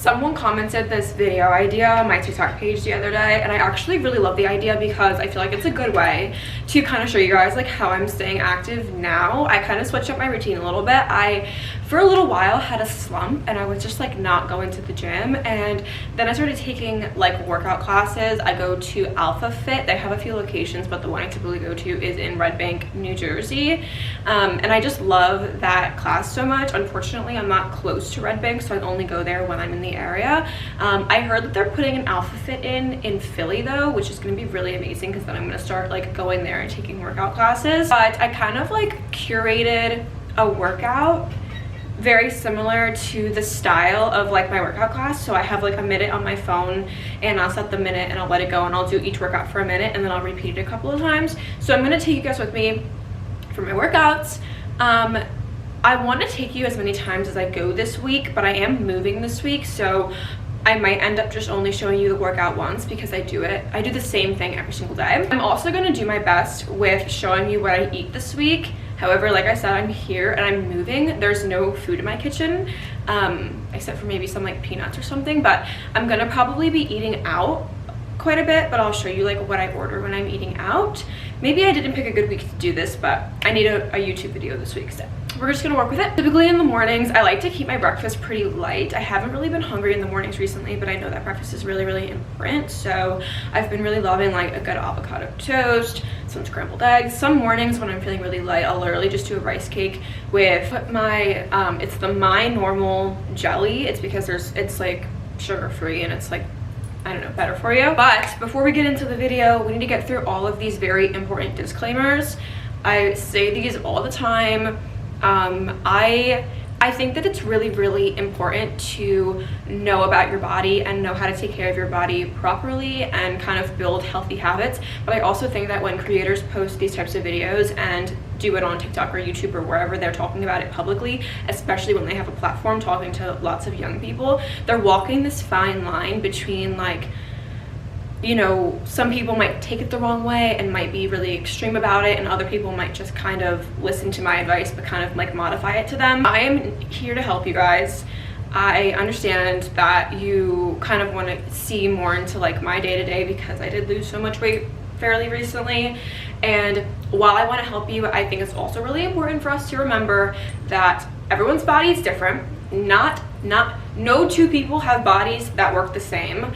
Someone commented this video idea on my TikTok page the other day, and I actually really love the idea because I feel like it's a good way to kind of show you guys like how I'm staying active now. I kind of switched up my routine a little bit. For a little while had a slump and I was just like not going to the gym, and then I started taking like workout classes. I go to Alpha Fit. They have a few locations, but the one I typically go to is in Red Bank, New Jersey, and I just love that class so much. Unfortunately, I'm not close to Red Bank, so I only go there when I'm in the area. I heard that they're putting an Alpha Fit in Philly though, which is going to be really amazing because then I'm going to start like going there and taking workout classes. But I kind of like curated a workout very similar to the style of like my workout class. So I have like a minute on my phone and I'll set the minute and I'll let it go and I'll do each workout for a minute and then I'll repeat it a couple of times. So I'm going to take you guys with me for my workouts. I want to take you as many times as I go this week, but I am moving this week, so I might end up just only showing you the workout once because I do the same thing every single day. I'm also going to do my best with showing you what I eat this week. However, like I said, I'm here and I'm moving. There's no food in my kitchen, except for maybe some like peanuts or something, but I'm going to probably be eating out quite a bit, but I'll show you like what I order when I'm eating out. Maybe I didn't pick a good week to do this, but I need a YouTube video this week, so we're just gonna work with it. Typically in the mornings, I like to keep my breakfast pretty light. I haven't really been hungry in the mornings recently, but I know that breakfast is really, really important. So I've been really loving like a good avocado toast, some scrambled eggs. Some mornings when I'm feeling really light, I'll literally just do a rice cake with my, it's the My Normal jelly. It's because it's like sugar-free and it's like, I don't know, better for you. But before we get into the video, we need to get through all of these very important disclaimers. I say these all the time. I think that it's really, really important to know about your body and know how to take care of your body properly and kind of build healthy habits. But I also think that when creators post these types of videos and do it on TikTok or YouTube or wherever they're talking about it publicly, especially when they have a platform talking to lots of young people, they're walking this fine line between like, you know, some people might take it the wrong way and might be really extreme about it, and other people might just kind of listen to my advice but kind of like modify it to them. I am here to help you guys. I understand that you kind of want to see more into like my day-to-day because I did lose so much weight fairly recently, and while I want to help you, I think it's also really important for us to remember that everyone's body is different. No two people have bodies that work the same.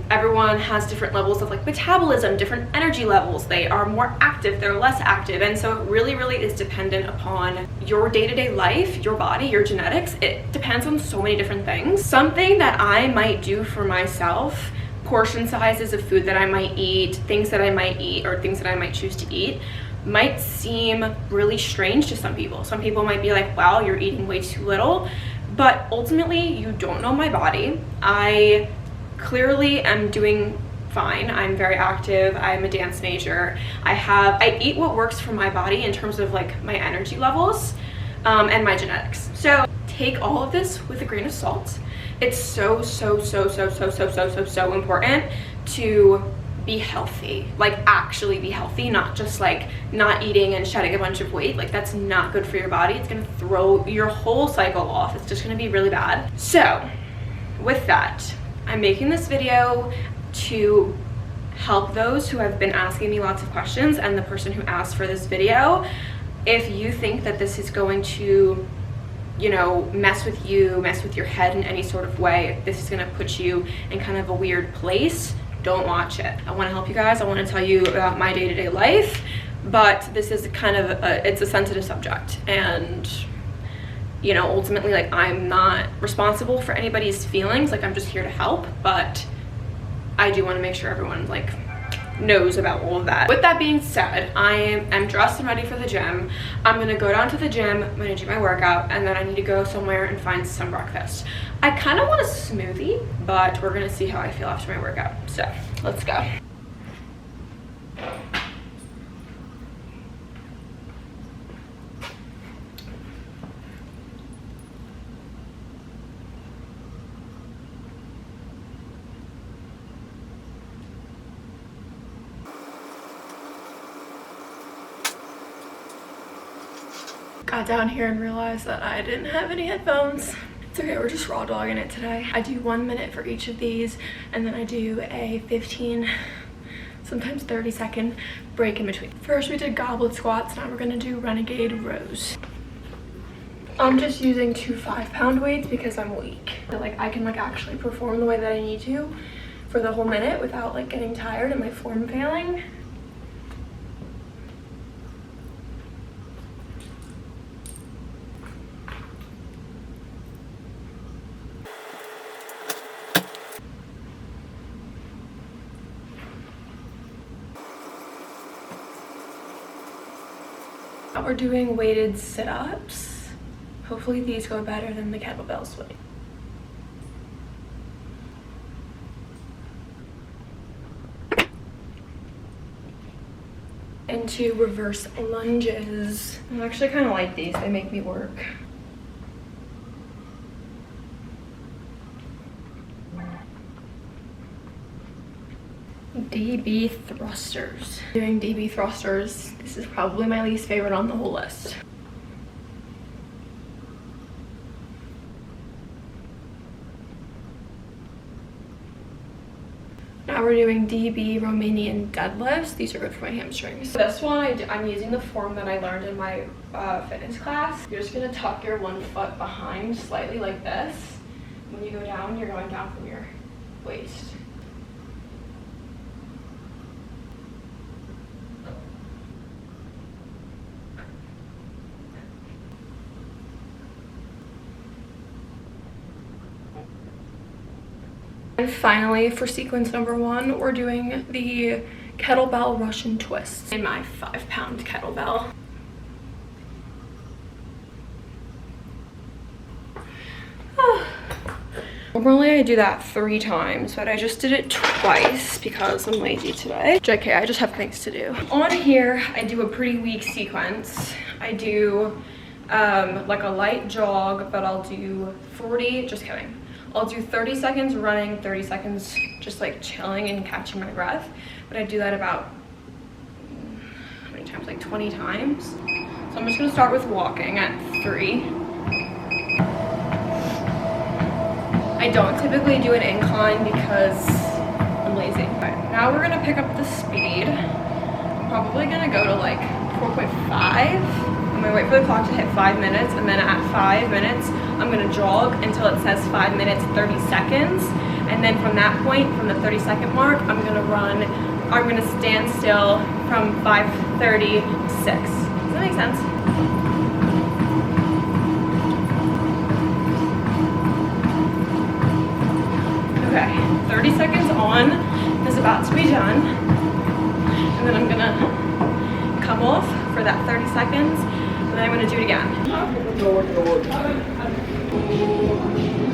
Everyone has different levels of like metabolism, different energy levels. They are more active, they're less active, and so it really, really is dependent upon your day-to-day life, your body, your genetics. It depends on so many different things. Something that I might do for myself, portion sizes of food that I might eat, things that I might eat, or things that I might choose to eat, might seem really strange to some people. Some people might be like, wow, you're eating way too little, but ultimately you don't know my body. I clearly am doing fine. I'm very active. I'm a dance major. I eat what works for my body in terms of like my energy levels and my genetics. So take all of this with a grain of salt. It's so important to be healthy, like actually be healthy, not just like not eating and shedding a bunch of weight. Like that's not good for your body. It's gonna throw your whole cycle off. It's just gonna be really bad. So with that, I'm making this video to help those who have been asking me lots of questions and the person who asked for this video. If you think that this is going to, you know, mess with your head in any sort of way, if this is going to put you in kind of a weird place, don't watch it. I want to help you guys. I want to tell you about my day-to-day life, but this is kind of it's a sensitive subject, and you know, ultimately, like, I'm not responsible for anybody's feelings. Like, I'm just here to help, but I do want to make sure everyone like knows about all of that. With that being said, I am dressed and ready for the gym. I'm gonna go down to the gym, I'm gonna do my workout, and then I need to go somewhere and find some breakfast. I kind of want a smoothie, but we're gonna see how I feel after my workout. So let's go. Got down here and realized that I didn't have any headphones. It's okay, we're just raw dogging it today. I do 1 minute for each of these, and then I do a 15, sometimes 30-second break in between. First we did goblet squats, now we're gonna do renegade rows. I'm just using 2 5-pound weights because I'm weak. So like I can like actually perform the way that I need to for the whole minute without like getting tired and my form failing. Now we're doing weighted sit-ups. Hopefully these go better than the kettlebell swing. Into reverse lunges. I actually kind of like these, they make me work. DB thrusters. Doing DB thrusters, this is probably my least favorite on the whole list. Now we're doing DB Romanian deadlifts. These are good for my hamstrings. This one, I'm using the form that I learned in my fitness class. You're just gonna tuck your 1 foot behind slightly like this. When you go down, you're going down from your waist. And finally, for sequence number 1, we're doing the kettlebell Russian twists in my 5-pound kettlebell. Normally I do that 3 times, but I just did it twice because I'm lazy today. JK, I just have things to do. On here, I do a pretty weak sequence. I do like a light jog, but I'll do 40, just kidding. I'll do 30 seconds running, 30 seconds just like chilling and catching my breath. But I do that about, how many times? Like 20 times. So I'm just gonna start with walking at 3. I don't typically do an incline because I'm lazy. Okay, now we're gonna pick up the speed. I'm probably gonna go to like 4.5. I'm gonna wait for the clock to hit 5 minutes, and then at 5 minutes, I'm gonna jog until it says 5 minutes, 30 seconds. And then from that point, from the 30-second mark, I'm gonna stand still from 5:30 to 6. Does that make sense? Okay, 30 seconds on is about to be done. And then I'm gonna come off for that 30 seconds, and then I'm gonna do it again.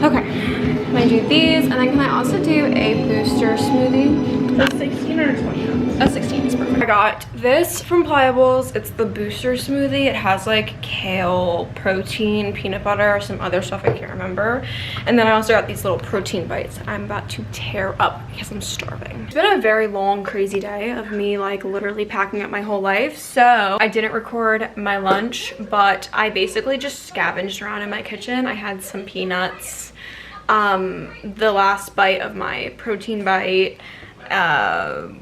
Okay, I'm gonna do these, and then can I also do a booster smoothie? A 16 or 20 ounce? A 16 is perfect. I got this from Pliables. It's the booster smoothie. It has like kale, protein, peanut butter, some other stuff I can't remember. And then I also got these little protein bites I'm about to tear up because I'm starving. It's been a very long, crazy day of me like literally packing up my whole life. So I didn't record my lunch, but I basically just scavenged around in my kitchen. I had some peanuts, the last bite of my protein bite.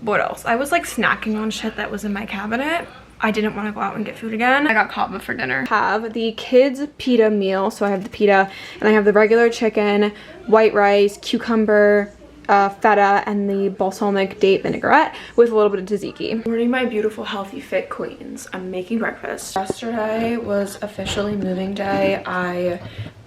What else? I was like snacking on shit that was in my cabinet. I didn't want to go out and get food again. I got kava for dinner. Have the kids pita meal. So I have the pita and I have the regular chicken, white rice, cucumber, feta, and the balsamic date vinaigrette with a little bit of tzatziki. Morning, my beautiful, healthy, fit queens. I'm making breakfast. Yesterday was officially moving day. I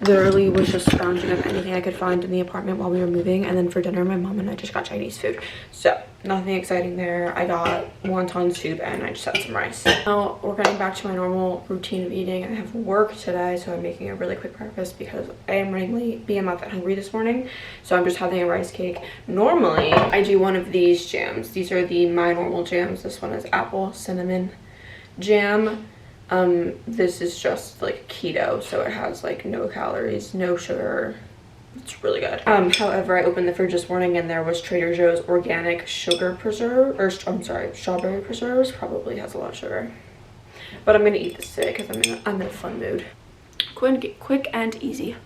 literally was just scrounging up anything I could find in the apartment while we were moving, and then for dinner my mom and I just got Chinese food. So nothing exciting there. I got wonton soup and I just had some rice. Now we're getting back to my normal routine of eating. I have work today, so I'm making a really quick breakfast because I am running late, BMF at Hungry this morning. So I'm just having a rice cake. Normally I do one of these jams. These are the My Normal jams. This one is apple cinnamon jam. This is just like keto, so it has like no calories, no sugar. It's really good. However, I opened the fridge this morning and there was Trader Joe's organic sugar preserve, or I'm sorry, strawberry preserves. Probably has a lot of sugar, but I'm gonna eat this today because I'm in a fun mood. Quick and easy.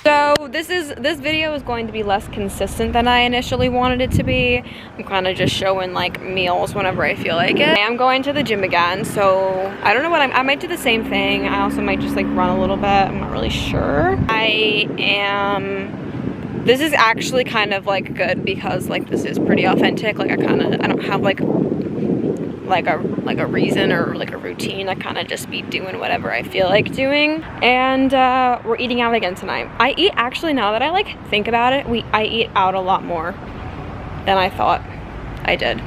So this video is going to be less consistent than I initially wanted it to be. I'm kind of just showing like meals whenever I feel like it. I am going to the gym again, so I don't know what I might do the same thing. I also might just like run a little bit. I'm not really sure. This is actually kind of like good because like this is pretty authentic. Like I don't have like a reason or like a routine. I kind of just be doing whatever I feel like doing. And we're eating out again tonight. I eat, actually, now that I like think about it, I eat out a lot more than I thought I did.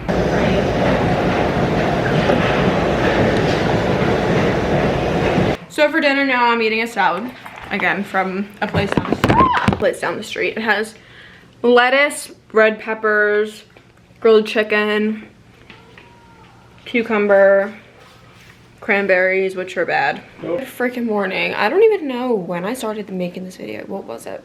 So for dinner now, I'm eating a salad again from a place down the street. It has lettuce, red peppers, grilled chicken, cucumber, cranberries, which are bad. Good freaking morning. I don't even know when I started making this video. What was it?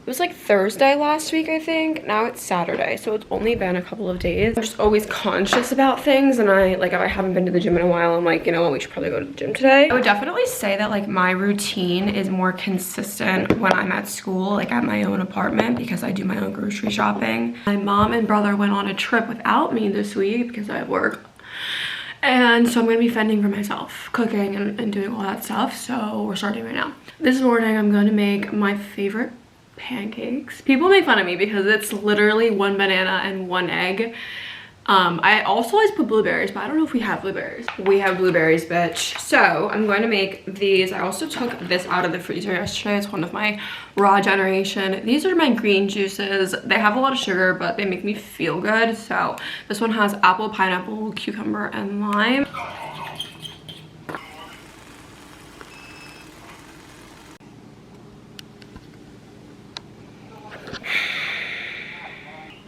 It was like Thursday last week, I think. Now it's Saturday, so it's only been a couple of days. I'm just always conscious about things, and if I haven't been to the gym in a while, I'm like, you know what, we should probably go to the gym today. I would definitely say that like my routine is more consistent when I'm at school, like at my own apartment, because I do my own grocery shopping. My mom and brother went on a trip without me this week because I have work. And so I'm gonna be fending for myself, cooking and doing all that stuff. So we're starting right now. This morning I'm going to make my favorite pancakes. People make fun of me because it's literally 1 banana and 1 egg. I also always put blueberries, but I don't know if we have blueberries. We have blueberries, bitch. So I'm going to make these. I also took this out of the freezer yesterday. It's one of my Raw Generation. These are my green juices. They have a lot of sugar, but they make me feel good. So this one has apple, pineapple, cucumber, and lime.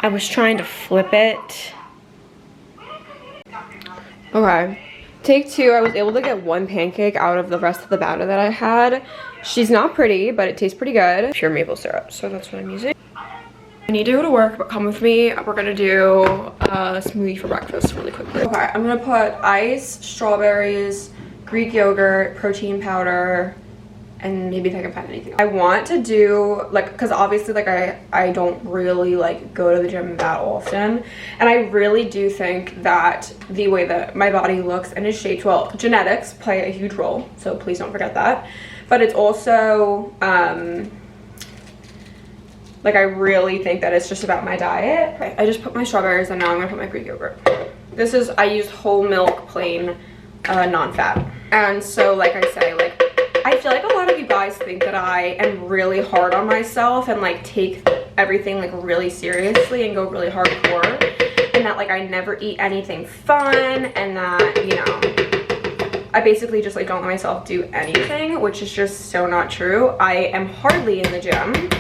I was trying to flip it. Okay, take 2. I was able to get 1 pancake out of the rest of the batter that I had. She's not pretty, but it tastes pretty good. Pure maple syrup, so that's what I'm using. I need to go to work, but come with me. We're gonna do a smoothie for breakfast really quickly. Okay, I'm gonna put ice, strawberries, Greek yogurt, protein powder, and maybe if I can find anything else. I want to do like, because obviously like I don't really like go to the gym that often, and I really do think that the way that my body looks and is shaped, well, genetics play a huge role, so please don't forget that, but it's also like I really think that it's just about my diet. Okay, I just put my strawberries and now I'm gonna put my Greek yogurt. This is, I use whole milk plain non-fat, and so like I say, like I feel like a lot of you guys think that I am really hard on myself and like take everything like really seriously and go really hardcore, and that like I never eat anything fun, and that, you know, I basically just like don't let myself do anything, which is just so not true. I am hardly in the gym.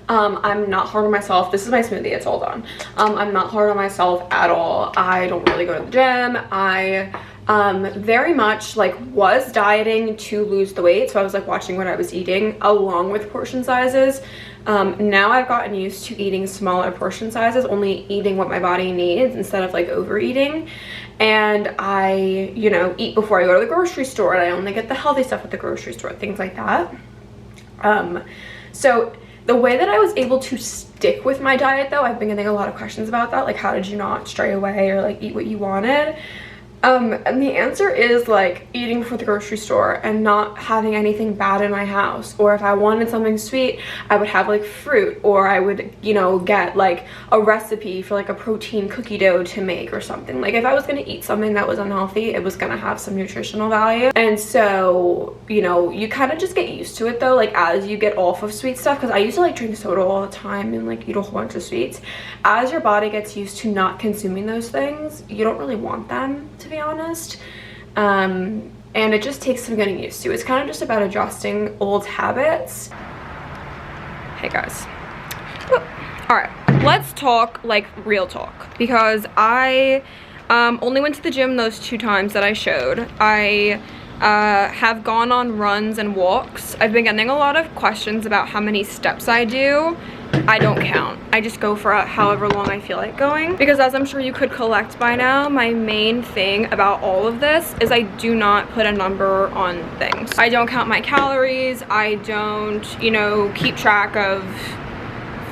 I'm not hard on myself. This is my smoothie, it's all done. I'm not hard on myself at all. I don't really go to the gym. I very much like was dieting to lose the weight, so I was like watching what I was eating along with portion sizes. Now I've gotten used to eating smaller portion sizes, only eating what my body needs instead of like overeating. And I, you know, eat before I go to the grocery store, and I only get the healthy stuff at the grocery store, things like that. So the way that I was able to stick with my diet, though, I've been getting a lot of questions about that, like how did you not stray away or like eat what you wanted? And the answer is like eating for the grocery store and not having anything bad in my house. Or if I wanted something sweet, I would have like fruit, or I would, you know, get like a recipe for like a protein cookie dough to make or something. Like if I was gonna eat something that was unhealthy, it was gonna have some nutritional value. And so, you know, you kind of just get used to it though, like as you get off of sweet stuff, because I used to like drink soda all the time and like eat a whole bunch of sweets. As your body gets used to not consuming those things, you don't really want them, to be honest. And it just takes some getting used to. It's kind of just about adjusting old habits. Hey guys. All right, let's talk like real talk, because I only went to the gym those 2 times that I showed. I have gone on runs and walks. I've been getting a lot of questions about how many steps I do. I don't count. I just go for however long I feel like going. Because as I'm sure you could collect by now, my main thing about all of this is I do not put a number on things. I don't count my calories. I don't, you know, keep track of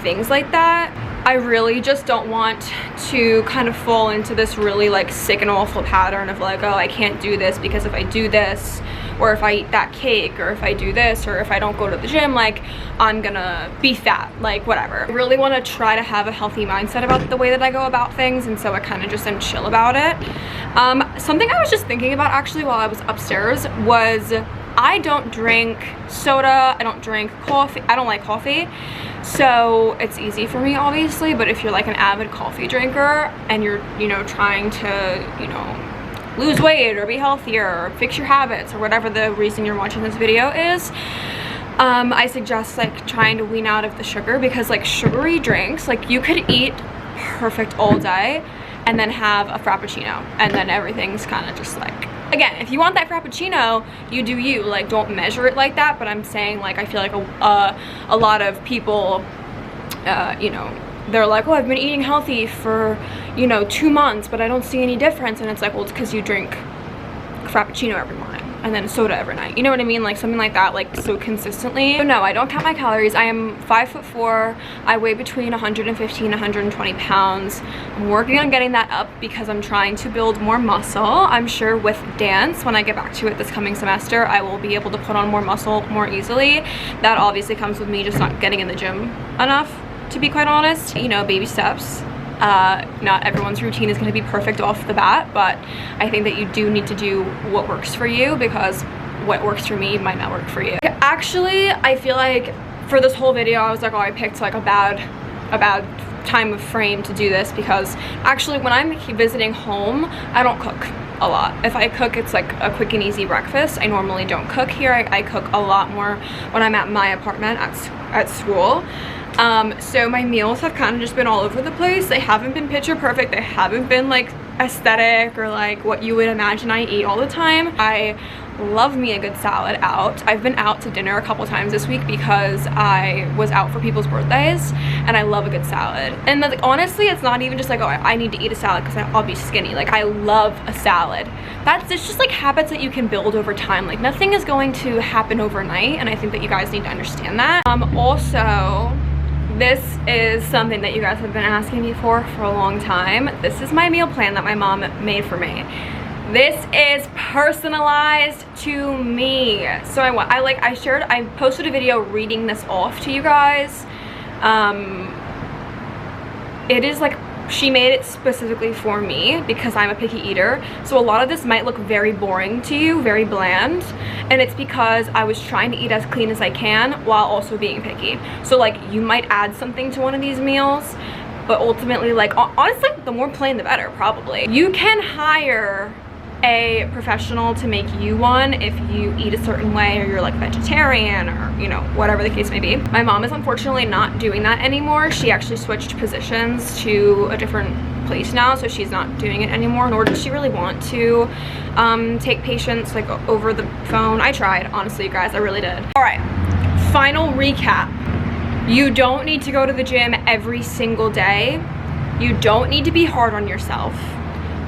things like that. I really just don't want to kind of fall into this really like sick and awful pattern of like, oh, I can't do this because if I do this, or if I eat that cake, or if I do this, or if I don't go to the gym, like I'm gonna be fat, like whatever. I really want to try to have a healthy mindset about the way that I go about things, and so I kind of just am chill about it. Something I was just thinking about actually while I was upstairs was I don't drink soda, I don't drink coffee, I don't like coffee. So it's easy for me obviously, but if you're like an avid coffee drinker and you're, you know, trying to, you know, lose weight or be healthier or fix your habits or whatever the reason you're watching this video is, I suggest like trying to wean out of the sugar, because like sugary drinks, like you could eat perfect all day and then have a Frappuccino and then everything's kind of just like, again, if you want that Frappuccino, you do you, like don't measure it like that. But I'm saying like I feel like a lot of people, you know, they're like, oh, I've been eating healthy for, you know, 2 months, but I don't see any difference. And it's like, well, it's because you drink Frappuccino every morning and then a soda every night. You know what I mean? Like something like that, like so consistently. So no, I don't count my calories. I am 5'4". I weigh between 115 and 120 pounds. I'm working on getting that up because I'm trying to build more muscle. I'm sure with dance, when I get back to it this coming semester, I will be able to put on more muscle more easily. That obviously comes with me just not getting in the gym enough, to be quite honest. You know, baby steps. Not everyone's routine is going to be perfect off the bat, but I think that you do need to do what works for you, because what works for me might not work for you. Actually, I feel like for this whole video I was like, oh, I picked like a bad time of frame to do this, because actually when I'm visiting home I don't cook a lot. If I cook, it's like a quick and easy breakfast. I normally don't cook here. I cook a lot more when I'm at my apartment at school. So my meals have kind of just been all over the place. They haven't been picture perfect. They haven't been like aesthetic or like what you would imagine I eat all the time. I love me a good salad out. I've been out to dinner a couple times this week because I was out for people's birthdays, and I love a good salad. And like, honestly, it's not even just like, oh, I need to eat a salad because I'll be skinny. Like I love a salad. It's just like habits that you can build over time. Like nothing is going to happen overnight, and I think that you guys need to understand that. Also, this is something that you guys have been asking me for a long time. This is my meal plan that my mom made for me. This is personalized to me. So I posted a video reading this off to you guys. It is like, she made it specifically for me because I'm a picky eater. So a lot of this might look very boring to you, very bland. And it's because I was trying to eat as clean as I can while also being picky. So like you might add something to one of these meals, but ultimately, like honestly, the more plain the better probably. You can hire a professional to make you one if you eat a certain way, or you're like vegetarian, or you know, whatever the case may be. My mom is unfortunately not doing that anymore. She actually switched positions to a different place now, so she's not doing it anymore, nor does she really want to take patients like over the phone. I tried, honestly, you guys, I really did. All right, final recap. You don't need to go to the gym every single day. You don't need to be hard on yourself.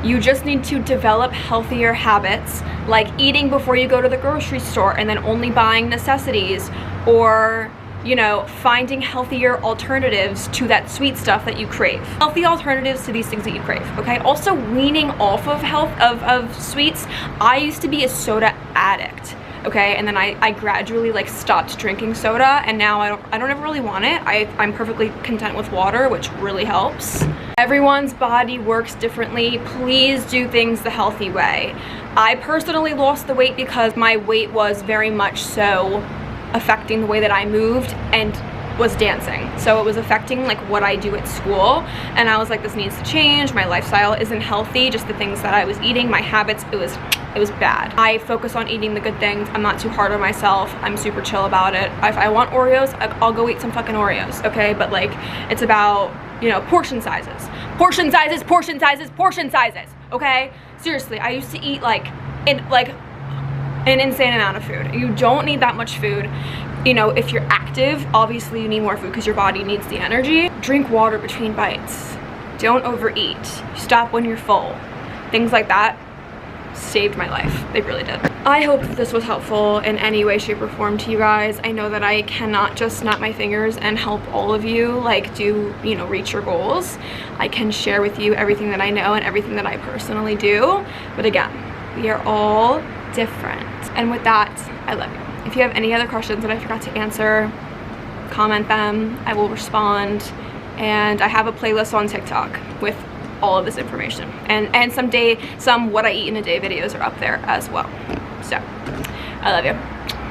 You just need to develop healthier habits, like eating before you go to the grocery store and then only buying necessities, or, you know, finding healthier alternatives to that sweet stuff that you crave. Healthy alternatives to these things that you crave, okay? Also weaning off of sweets. I used to be a soda addict, okay? And then I gradually like stopped drinking soda, and now I don't ever really want it. I'm perfectly content with water, which really helps. Everyone's body works differently. Please do things the healthy way. I personally lost the weight because my weight was very much so affecting the way that I moved and was dancing. So it was affecting like what I do at school, and I was like, this needs to change. My lifestyle isn't healthy, just the things that I was eating, my habits, it was bad. I focus on eating the good things. I'm not too hard on myself. I'm super chill about it. If I want Oreos, I'll go eat some fucking Oreos, okay? But like, it's about, you know, portion sizes. Portion sizes, portion sizes, portion sizes, okay? Seriously, I used to eat like an an insane amount of food. You don't need that much food. You know, if you're active, obviously you need more food because your body needs the energy. Drink water between bites. Don't overeat. Stop when you're full. Things like that saved my life. They really did. I hope that this was helpful in any way, shape, or form to you guys. I know that I cannot just snap my fingers and help all of you like reach your goals. I can share with you everything that I know and everything that I personally do. But again, we are all different. And with that, I love you. If you have any other questions that I forgot to answer, comment them. I will respond. And I have a playlist on TikTok with all of this information, and some what I eat in a day videos are up there as well. So I love you.